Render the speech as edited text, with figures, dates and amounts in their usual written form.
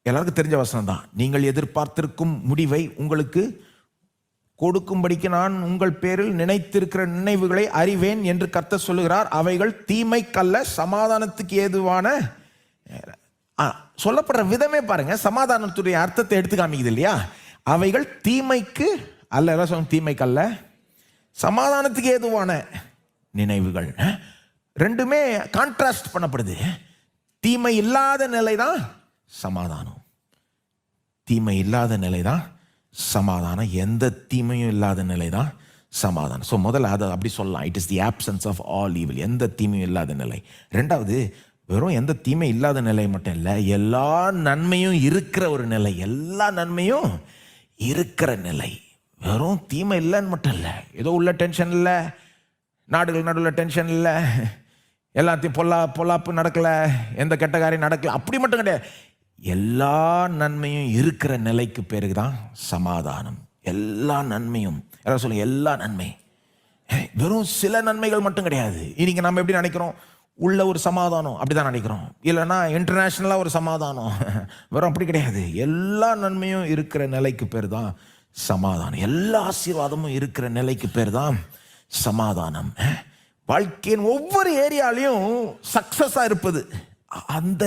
எல்லாருக்கும் தெரிஞ்ச வசனம் தான். நீங்கள் எதிர்பார்த்திருக்கும் முடிவை உங்களுக்கு கொடுக்கும்படிக்கு நான் உங்கள் பேரில் நினைத்திருக்கிற நினைவுகளை அறிவேன் என்று கர்த்தர் சொல்லுகிறார். அவைகள் தீமைக்கல்ல, சமாதானத்துக்கு ஏதுவான. சொல்லப்படுற விதமே பாருங்க, சமாதானத்துடைய அர்த்தத்தை எடுத்து காமிக்குது இல்லையா? அவைகள் தீமைக்கு அல்ல, எல்லாம் சொல்லுங்க, தீமைக்கல்ல, சமாதானத்துக்கு ஏதுவான நினைவுகள். ரெண்டுமே கான்ட்ராஸ்ட் பண்ணப்படுது. தீமை இல்லாத நிலை தான் சமாதானம், தீமை இல்லாத நிலை தான் சமாதானம், எந்த தீமையும் இல்லாத நிலை தான் சமாதானம். ஸோ முதல்ல அதை அப்படி சொல்லலாம், it is the absence of all evil, எந்த தீமையும் இல்லாத நிலை. ரெண்டாவது, வெறும் எந்த தீமை இல்லாத நிலை மட்டும் இல்லை, எல்லா நன்மையும் இருக்கிற ஒரு நிலை, எல்லா நன்மையும் இருக்கிற நிலை. வெறும் தீமை இல்லைன்னு மட்டும் இல்லை, ஏதோ உள்ள டென்ஷன் இல்லை, நாடுகள் நடுவில் டென்ஷன் இல்லை, எல்லாத்தையும் பொல்லாப்பு நடக்கலை, எந்த கெட்ட காரியம் நடக்கல, அப்படி மட்டும் கிடையாது. எல்லா நன்மையும் இருக்கிற நிலைக்கு பேருக்கு தான் சமாதானம். எல்லா நன்மையும், எல்லாம் சொல்லுங்க, எல்லா நன்மை. வெறும் சில நன்மைகள் மட்டும் கிடையாது. இன்னைக்கு நம்ம எப்படி நினைக்கிறோம், உள்ள ஒரு சமாதானம், அப்படிதான் நினைக்கிறோம். இல்லைன்னா இன்டர்நேஷ்னலாக ஒரு சமாதானம், வெறும் அப்படி கிடையாது. எல்லா நன்மையும் இருக்கிற நிலைக்கு பேர் தான் சமாதானம். எல்லா ஆசீர்வாதமும் இருக்கிற நிலைக்கு பேர் தான் சமாதானம். வாழ்க்கையின் ஒவ்வொரு ஏரியாலையும் சக்சஸாக இருப்பது, அந்த